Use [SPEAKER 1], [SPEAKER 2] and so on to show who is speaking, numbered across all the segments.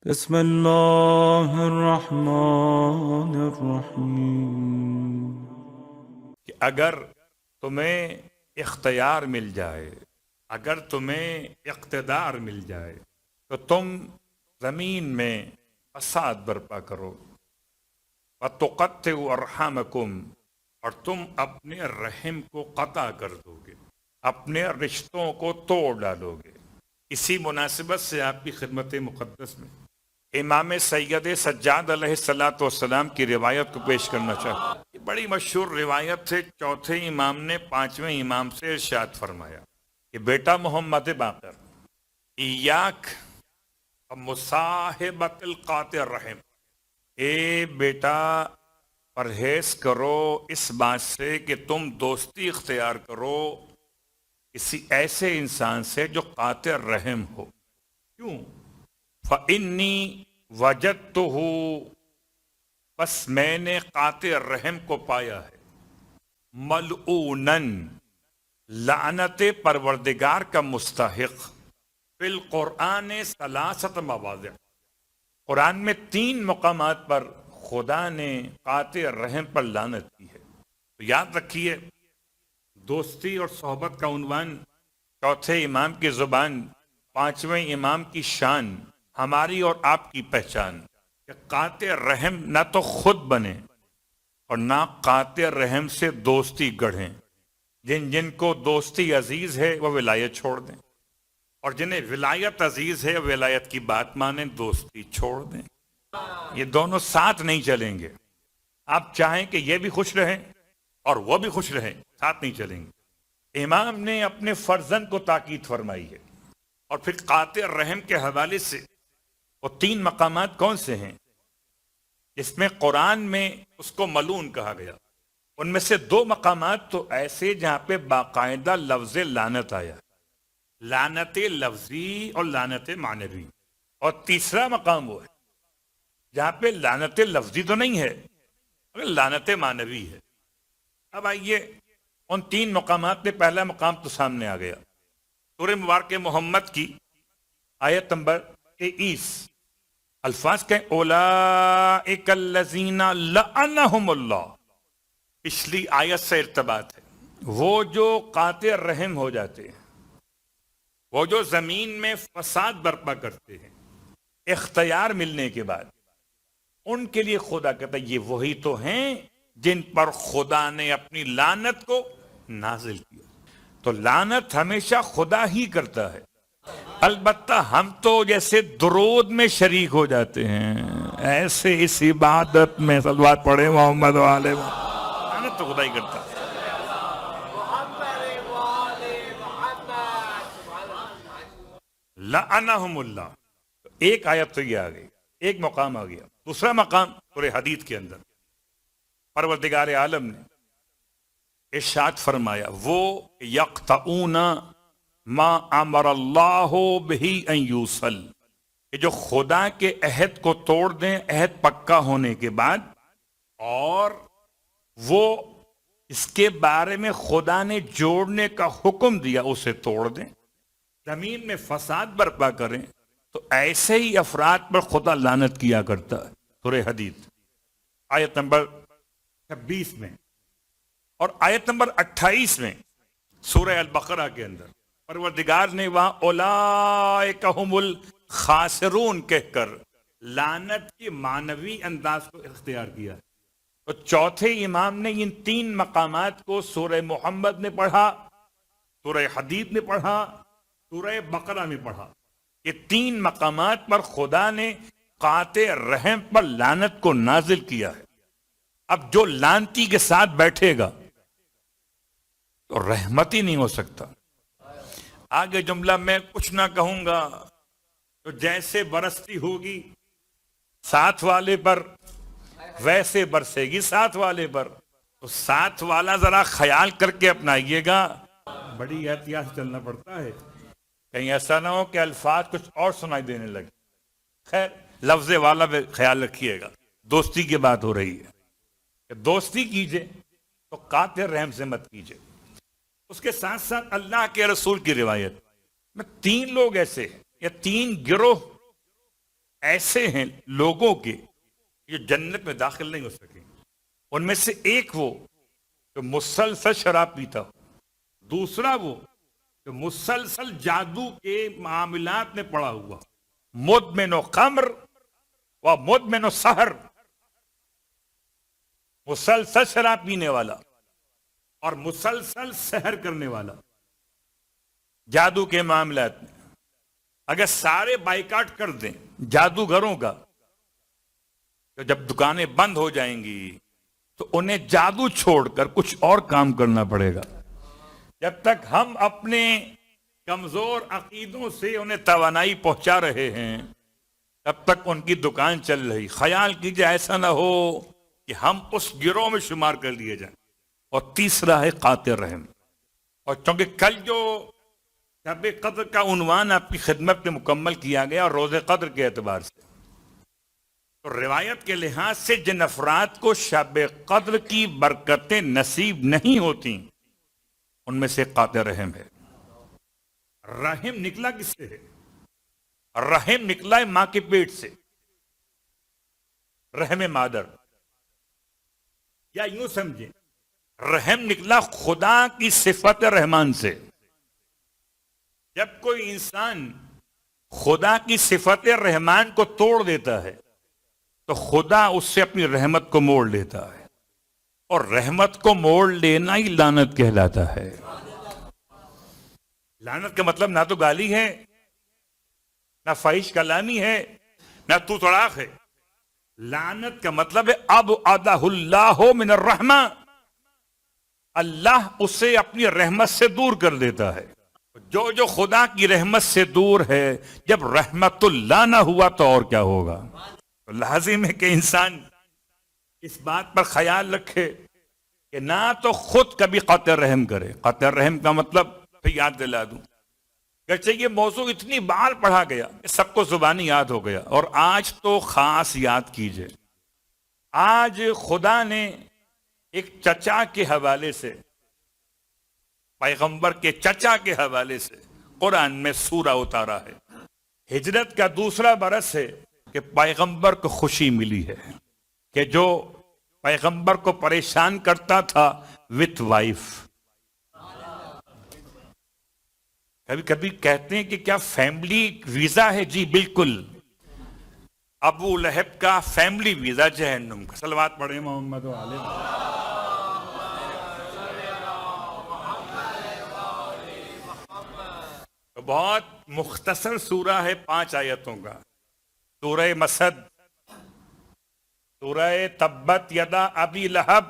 [SPEAKER 1] بسم اللہ الرحمن الرحیم۔
[SPEAKER 2] کہ اگر تمہیں اختیار مل جائے، اگر تمہیں اقتدار مل جائے تو تم زمین میں فساد برپا کرو، وَتُقَطِّعُوا أَرْحَامَكُمْ، اور تم اپنے رحم کو قطع کر دو گے، اپنے رشتوں کو توڑ ڈالو گے۔ اسی مناسبت سے آپ کی خدمت مقدس میں امام سید سجاد علیہ السلام کی روایت کو پیش کرنا چاہتا ہوں۔ یہ بڑی مشہور روایت ہے۔ چوتھے امام نے پانچویں امام سے ارشاد فرمایا کہ بیٹا محمد باقر، ایاک مصاحبت القاطع الرحم، اے بیٹا پرہیز کرو اس بات سے کہ تم دوستی اختیار کرو کسی ایسے انسان سے جو قاطع رحم ہو۔ کیوں؟ فَإِنِّي وَجَدْتُهُ، بس میں نے قاطع رحم کو پایا ہے، ملعوناً، لعنت پروردگار کا مستحق، فی القرآن ثلاثت مواضع، قرآن میں 3 مقامات پر خدا نے قاطع رحم پر لعنت کی ہے۔ تو یاد رکھیے، دوستی اور صحبت کا عنوان، چوتھے امام کی زبان، پانچویں امام کی شان، ہماری اور آپ کی پہچان، کہ قاطع رحم نہ تو خود بنے اور نہ قاطع رحم سے دوستی گڑھیں۔ جن جن کو دوستی عزیز ہے وہ ولایت چھوڑ دیں، اور جنہیں ولایت عزیز ہے ولایت کی بات مانیں، دوستی چھوڑ دیں۔ یہ دونوں ساتھ نہیں چلیں گے۔ آپ چاہیں کہ یہ بھی خوش رہیں اور وہ بھی خوش رہیں، ساتھ نہیں چلیں گے۔ امام نے اپنے فرزند کو تاکید فرمائی ہے، اور پھر قاطع رحم کے حوالے سے وہ 3 مقامات کون سے ہیں جس میں قرآن میں اس کو ملعون کہا گیا؟ ان میں سے 2 مقامات تو ایسے جہاں پہ باقاعدہ لفظ لعنت آیا، لعنت لفظی اور لعنت معنوی، اور تیسرا مقام وہ ہے جہاں پہ لعنت لفظی تو نہیں ہے مگر لعنت معنوی ہے۔ اب آئیے ان 3 مقامات میں پہلا مقام تو سامنے آ گیا، سورہ مبارک محمد کی آیت نمبر 23، الفاظ کہیں اولئک الذین لعنہم اللہ، پچھلی آیت سے ارتباط ہے۔ وہ جو قاطع رحم ہو جاتے ہیں، وہ جو زمین میں فساد برپا کرتے ہیں اختیار ملنے کے بعد، ان کے لیے خدا کہتا ہے یہ وہی تو ہیں جن پر خدا نے اپنی لعنت کو نازل کیا۔ تو لعنت ہمیشہ خدا ہی کرتا ہے، البتہ ہم تو جیسے درود میں شریک ہو جاتے ہیں، ایسے اس عبادت میں صلوات پڑھے محمد والے، لعنت تو خدا ہی کرتا ہے۔ لعنہم اللہ، ایک آیت تو یہ آ گئی، ایک مقام آ گیا۔ دوسرا مقام سورہ حدید کے اندر پروردگار عالم نے ارشاد فرمایا وہ یقطعون ما امر اللہ بہ ان یوصل، کہ جو خدا کے عہد کو توڑ دیں عہد پکا ہونے کے بعد، اور وہ اس کے بارے میں خدا نے جوڑنے کا حکم دیا اسے توڑ دیں، زمین میں فساد برپا کریں، تو ایسے ہی افراد پر خدا لعنت کیا کرتا ہے۔ سورہ حدید آیت نمبر 26 میں، اور آیت نمبر 28 میں سورہ البقرہ کے اندر پروردگار نے وہاں اولئک ھم الخاسرون کہہ کر لعنت کے معنوی انداز کو اختیار کیا۔ تو چوتھے امام نے ان 3 مقامات کو سورہ محمد میں پڑھا، سورہ حدید میں پڑھا، سورہ بقرہ میں پڑھا۔ یہ 3 مقامات پر خدا نے قاطع رحم پر لعنت کو نازل کیا ہے۔ اب جو لعنتی کے ساتھ بیٹھے گا تو رحمت ہی نہیں ہو سکتا۔ آگے جملہ میں کچھ نہ کہوں گا تو جیسے برستی ہوگی ساتھ والے پر ویسے برسے گی ساتھ والے پر۔ تو ساتھ والا ذرا خیال کر کے اپنائیے گا، بڑی احتیاط سے چلنا پڑتا ہے، کہیں ایسا نہ ہو کہ الفاظ کچھ اور سنائی دینے لگے۔ خیر، لفظ والا بھی خیال رکھیے گا، دوستی کی بات ہو رہی ہے کہ دوستی کیجئے تو قاطع رحم سے مت کیجئے۔ اس کے ساتھ ساتھ اللہ کے رسول کی روایت میں 3 لوگ ایسے ہیں یا 3 گروہ ایسے ہیں لوگوں کے جو جنت میں داخل نہیں ہو سکیں. ان میں سے ایک وہ جو مسلسل شراب پیتا ہو، دوسرا وہ جو مسلسل جادو کے معاملات میں پڑا ہوا، مدمن و خمر و مدمن و سحر، مسلسل شراب پینے والا اور مسلسل سحر کرنے والا جادو کے معاملات میں. اگر سارے بائیکاٹ کر دیں جادوگروں کا، تو جب دکانیں بند ہو جائیں گی تو انہیں جادو چھوڑ کر کچھ اور کام کرنا پڑے گا. جب تک ہم اپنے کمزور عقیدوں سے انہیں توانائی پہنچا رہے ہیں تب تک ان کی دکان چل رہی. خیال کیجئے ایسا نہ ہو کہ ہم اس گروہ میں شمار کر لیے جائیں. اور تیسرا ہے قاطع رحم. اور چونکہ کل جو شب قدر کا عنوان آپ کی خدمت میں مکمل کیا گیا اور روز قدر کے اعتبار سے، تو روایت کے لحاظ سے جن افراد کو شب قدر کی برکتیں نصیب نہیں ہوتی ان میں سے قاطع رحم ہے. رحم نکلا کس سے ہے؟ رحم نکلا ہے ماں کے پیٹ سے، رحم مادر. یا یوں سمجھیں، رحم نکلا خدا کی صفت رحمان سے. جب کوئی انسان خدا کی صفت رحمان کو توڑ دیتا ہے تو خدا اس سے اپنی رحمت کو موڑ لیتا ہے، اور رحمت کو موڑ لینا ہی لعنت کہلاتا ہے. لعنت کا مطلب نہ تو گالی ہے، نہ فحش کلامی ہے، نہ تو تڑاق ہے. لعنت کا مطلب ہے اب ابعدہ اللہ من الرحمہ، اللہ اسے اپنی رحمت سے دور کر دیتا ہے. جو خدا کی رحمت سے دور ہے، جب رحمت اللہ نہ ہوا تو اور کیا ہوگا. لازم ہے کہ انسان اس بات پر خیال رکھے کہ نہ تو خود کبھی قاطع رحم کرے. قاطع رحم کا مطلب پھر یاد دلا دوں، گرچہ یہ موضوع اتنی بار پڑھا گیا کہ سب کو زبانی یاد ہو گیا، اور آج تو خاص یاد کیجئے. آج خدا نے ایک چچا کے حوالے سے، پیغمبر کے چچا کے حوالے سے قرآن میں سورہ اتارا ہے. ہجرت کا دوسرا برس ہے کہ پیغمبر کو خوشی ملی ہے کہ جو پیغمبر کو پریشان کرتا تھا وتھ وائف. کبھی کبھی کہتے ہیں کہ کیا فیملی ویزا ہے؟ جی بالکل، ابو لہب کا فیملی ویزا جہنم کا. صلوات پڑھیں محمد و آلہ. بہت مختصر سورہ ہے، 5 آیتوں کا. سورہ مسد، سورہ تبت یدا ابی لہب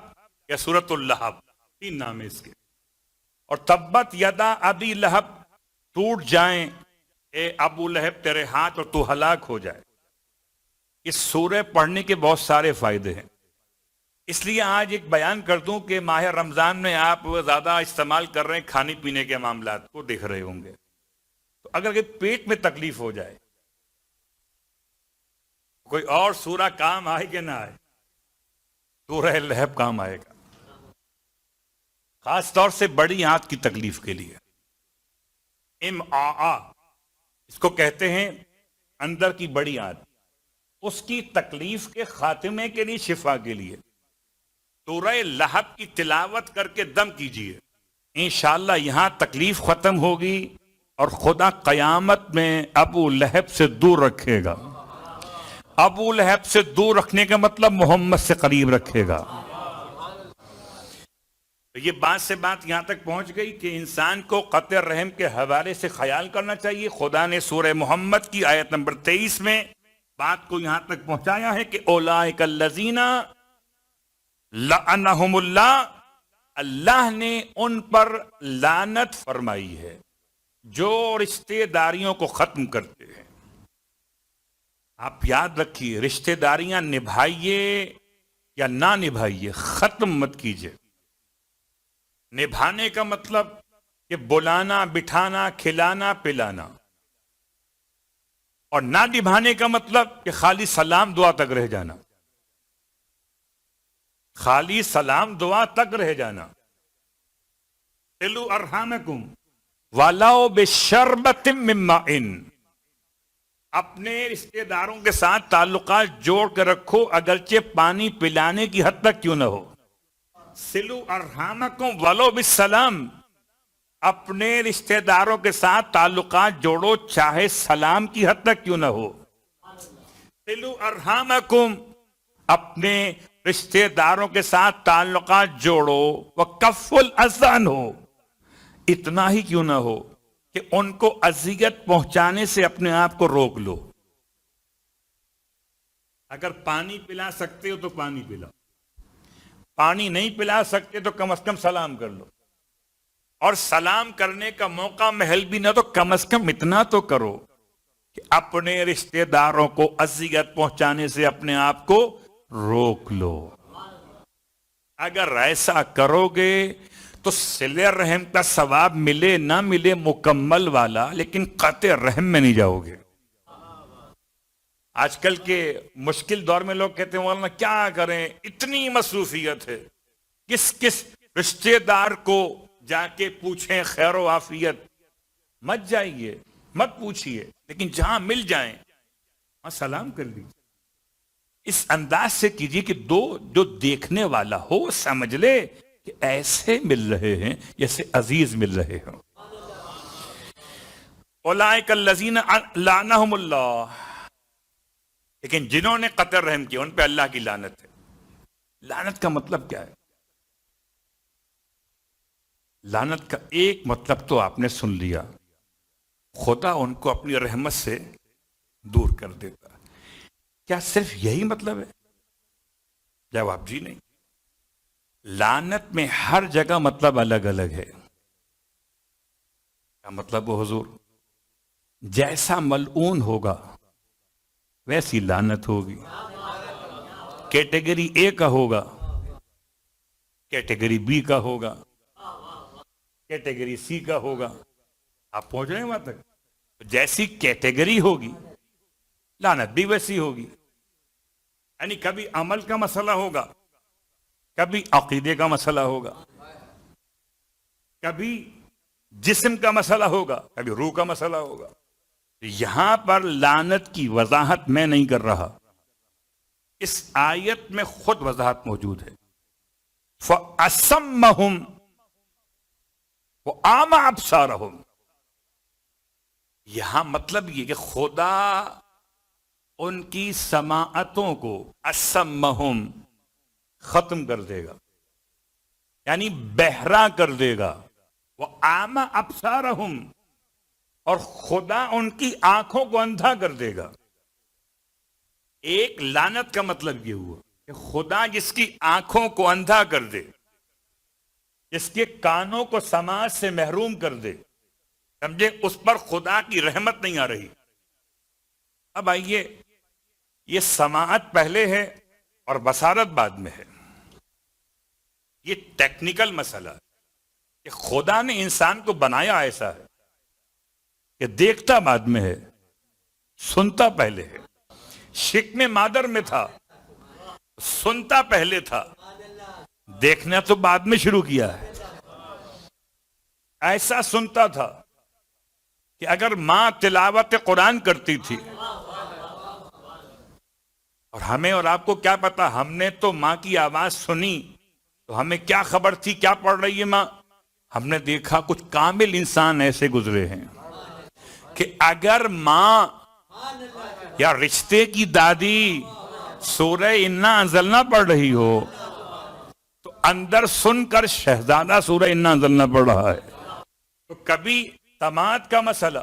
[SPEAKER 2] یا سورۃ اللہب، 3 نام ہے اس کے. اور تبت یدا ابی لہب، ٹوٹ جائیں اے ابو لہب تیرے ہاتھ اور تو ہلاک ہو جائے. اس سورہ پڑھنے کے بہت سارے فائدے ہیں، اس لیے آج ایک بیان کر دوں کہ ماہ رمضان میں آپ زیادہ استعمال کر رہے ہیں کھانے پینے کے معاملات کو، دیکھ رہے ہوں گے. تو اگر کہ پیٹ میں تکلیف ہو جائے، کوئی اور سورہ کام آئے کہ نہ آئے، سورہ لہب کام آئے گا، خاص طور سے بڑی آنت کی تکلیف کے لیے. اس کو کہتے ہیں اندر کی بڑی آنت، اس کی تکلیف کے خاتمے کے لیے، شفا کے لیے سورہ لہب کی تلاوت کر کے دم کیجئے. انشاءاللہ یہاں تکلیف ختم ہوگی اور خدا قیامت میں ابو لہب سے دور رکھے گا. ابو لہب سے دور رکھنے کا مطلب محمد سے قریب رکھے گا. تو یہ بات سے بات یہاں تک پہنچ گئی کہ انسان کو قطع رحم کے حوالے سے خیال کرنا چاہیے. خدا نے سورہ محمد کی آیت نمبر 23 میں بات کو یہاں تک پہنچایا ہے کہ اولئک الذین لعنہم اللہ، اللہ نے ان پر لعنت فرمائی ہے جو رشتہ داریوں کو ختم کرتے ہیں. آپ یاد رکھیے، رشتہ داریاں نبھائیے یا نہ نبھائیے، ختم مت کیجیے. نبھانے کا مطلب کہ بلانا، بٹھانا، کھلانا، پلانا، اور نہ نبھانے کا مطلب کہ خالی سلام دعا تک رہ جانا. خالی سلام دعا تک رہ جانا. صلوا ارحامکم ولو بشربۃ من ماء، اپنے رشتہ داروں کے ساتھ تعلقات جوڑ کر رکھو، اگرچہ پانی پلانے کی حد تک کیوں نہ ہو۔ سلو ارحامکم ولو بالسلام، اپنے رشتہ داروں کے ساتھ تعلقات جوڑو چاہے سلام کی حد تک کیوں نہ ہو۔ سلو ارحامکم، اپنے رشتہ داروں کے ساتھ تعلقات جوڑو، وکف الاذان ہو، اتنا ہی کیوں نہ ہو کہ ان کو اذیت پہنچانے سے اپنے آپ کو روک لو۔ اگر پانی پلا سکتے ہو تو پانی پلاؤ، پانی نہیں پلا سکتے تو کم از کم سلام کر لو، اور سلام کرنے کا موقع محل بھی نہ تو کم از کم اتنا تو کرو کہ اپنے رشتہ داروں کو اذیت پہنچانے سے اپنے آپ کو روک لو۔ اگر ایسا کرو گے تو صلہ رحم کا ثواب ملے نہ ملے مکمل والا، لیکن قطع رحم میں نہیں جاؤ گے۔ آج کل کے مشکل دور میں لوگ کہتے ہیں مولانا کیا کریں، اتنی مصروفیت ہے، کس رشتہ دار کو جا کے پوچھیں خیر و عافیت؟ مت جائیے، مت پوچھیے، لیکن جہاں مل جائیں وہاں سلام کر لیجیے۔ اس انداز سے کیجیے کہ جو دیکھنے والا ہو سمجھ لے کہ ایسے مل رہے ہیں جیسے عزیز مل رہے ہوں۔ اولئک الذین لعنہم اللہ، لیکن جنہوں نے قطع رحم کیا ان پہ اللہ کی لعنت ہے۔ لعنت کا مطلب کیا ہے؟ لعنت کا ایک مطلب تو آپ نے سن لیا، خدا ان کو اپنی رحمت سے دور کر دیتا۔ کیا صرف یہی مطلب ہے؟ جواب جی نہیں، لعنت میں ہر جگہ مطلب الگ الگ ہے۔ کیا مطلب وہ حضور؟ جیسا ملعون ہوگا ویسی لعنت ہوگی۔ کیٹیگری اے کا ہوگا، کیٹیگری بی کا ہوگا، کیٹیگری سی کا ہوگا۔ آپ پہنچ رہے ہیں وہاں تک؟ جیسی کیٹیگری ہوگی لعنت بھی ویسی ہوگی۔ یعنی کبھی عمل کا مسئلہ ہوگا، کبھی عقیدے کا مسئلہ ہوگا، کبھی جسم کا مسئلہ ہوگا، کبھی روح کا مسئلہ ہوگا۔ یہاں پر لعنت کی وضاحت میں نہیں کر رہا، اس آیت میں خود وضاحت موجود ہے۔ فَأَسَمَّهُمْ وَأَعْمَى أَبْصَارَهُمْ، یہاں مطلب یہ کہ خدا ان کی سماعتوں کو اسمہم ختم کر دے گا، یعنی بہرا کر دے گا۔ وَأَعْمَى أَبْصَارَهُمْ، اور خدا ان کی آنکھوں کو اندھا کر دے گا۔ ایک لعنت کا مطلب یہ ہوا کہ خدا جس کی آنکھوں کو اندھا کر دے، جس کے کانوں کو سماعت سے محروم کر دے، سمجھے اس پر خدا کی رحمت نہیں آ رہی۔ اب آئیے، یہ سماعت پہلے ہے اور بصارت بعد میں ہے۔ یہ ٹیکنیکل مسئلہ ہے کہ خدا نے انسان کو بنایا ایسا ہے کہ دیکھتا بعد میں ہے، سنتا پہلے ہے۔ شکم مادر میں تھا، سنتا پہلے تھا، دیکھنا تو بعد میں شروع کیا ہے۔ ایسا سنتا تھا کہ اگر ماں تلاوت قرآن کرتی تھی، اور ہمیں اور آپ کو کیا پتا، ہم نے تو ماں کی آواز سنی تو ہمیں کیا خبر تھی کیا پڑھ رہی ہے ماں؟ ہم نے دیکھا کچھ کامل انسان ایسے گزرے ہیں کہ اگر ماں یا رشتے کی دادی سورہ انا انزلنا پڑھ رہی ہو تو اندر سن کر شہزادہ سورہ انا انزلنا پڑھ رہا ہے۔ تو کبھی سماعت کا مسئلہ،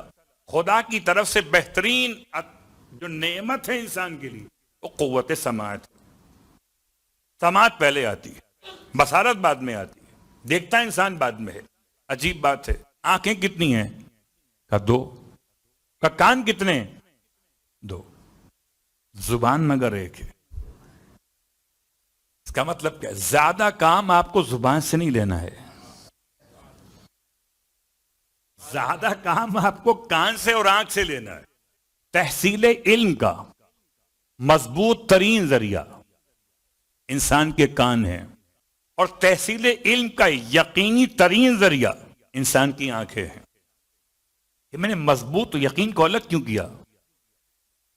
[SPEAKER 2] خدا کی طرف سے بہترین جو نعمت ہے انسان کے لیے وہ قوت سماعت۔ سماعت پہلے آتی ہے، بصارت بعد میں آتی ہے، دیکھتا انسان بعد میں ہے۔ عجیب بات ہے، آنکھیں کتنی ہیں؟ کہا دو۔ کہا کان کتنے ہیں؟ دو۔ زبان مگر ایک ہے۔ اس کا مطلب کیا؟ زیادہ کام آپ کو زبان سے نہیں لینا ہے، زیادہ کام آپ کو کان سے اور آنکھ سے لینا ہے۔ تحصیل علم کا مضبوط ترین ذریعہ انسان کے کان ہیں، اور تحصیل علم کا یقینی ترین ذریعہ انسان کی آنکھیں ہیں۔ کہ میں نے مضبوط یقین کو الگ کیوں کیا؟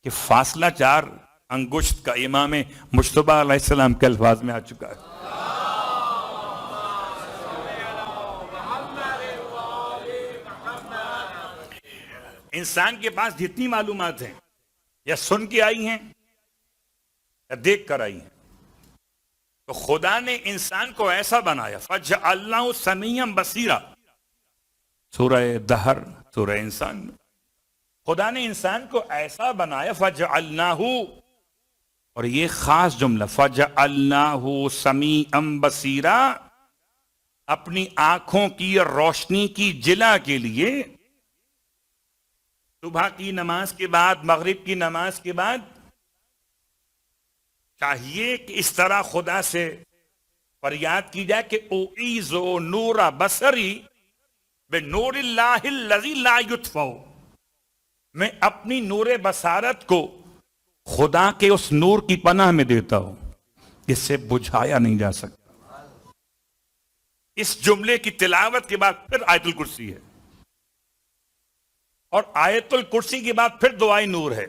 [SPEAKER 2] کہ فاصلہ 4 انگشت کا امام مجتبیٰ علیہ السلام کے الفاظ میں آ چکا ہے. انسان کے پاس جتنی معلومات ہیں یا سن کے آئی ہیں یا دیکھ کر آئی ہیں، تو خدا نے انسان کو ایسا بنایا فَجَعَلْنَاهُ سَمِيعًا بَصِيرًا. سورہ دہر، سورہ انسان میں خدا نے انسان کو ایسا بنایا فَجَعَلْنَاهُ، اور یہ خاص جملہ فَجَعَلْنَاهُ سَمِيعًا بَصِيرًا، اپنی آنکھوں کی روشنی کی جلا کے لیے صبح کی نماز کے بعد، مغرب کی نماز کے بعد چاہیے کہ اس طرح خدا سے فریاد کی جائے کہ اعیذ نور بصری بنور اللہ الذی لا یطفئ، میں اپنی نور بصارت کو خدا کے اس نور کی پناہ میں دیتا ہوں جس سے بجھایا نہیں جا سکتا. اس جملے کی تلاوت کے بعد پھر آیت الکرسی ہے، اور آیت الکرسی کے بعد پھر دعائے نور ہے،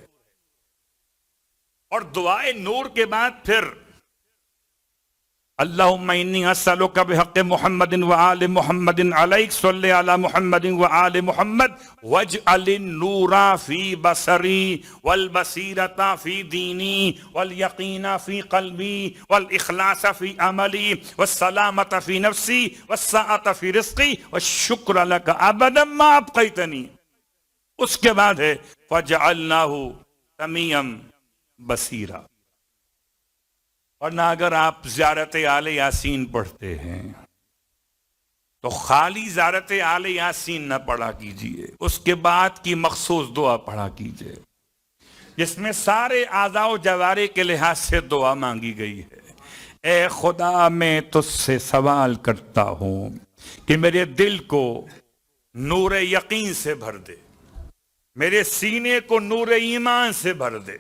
[SPEAKER 2] اور دعائے نور کے بعد پھر اللہم انی اسألک بحق محمد وآل محمد علیک صلی علی محمد وآل محمد واجعل النور فی بصری والبصیرۃ فی دینی والیقین فی قلبی والاخلاص فی عملی والسلامۃ فی نفسی والسعۃ فی رزقی والشکر لک ابدا ما ابقیتنی. اس کے بعد ہے فَجَعَلْنَاهُ سَمِيعًا بَصِيرًا. ورنہ اگر آپ زیارت آل یاسین پڑھتے ہیں تو خالی زیارت آل یاسین نہ پڑھا کیجئے، اس کے بعد کی مخصوص دعا پڑھا کیجئے جس میں سارے اعضاء و جوارح کے لحاظ سے دعا مانگی گئی ہے. اے خدا، میں تجھ سے سوال کرتا ہوں کہ میرے دل کو نور یقین سے بھر دے، میرے سینے کو نور ایمان سے بھر دے،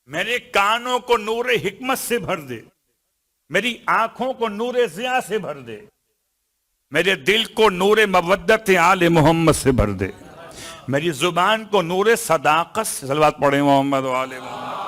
[SPEAKER 2] میرے کانوں کو نور حکمت سے بھر دے، میری آنکھوں کو نور ضیاء سے بھر دے، میرے دل کو نور مودت آل محمد سے بھر دے، میری زبان کو نور صداقت سے، صلوات پڑھیں محمد و آل محمد.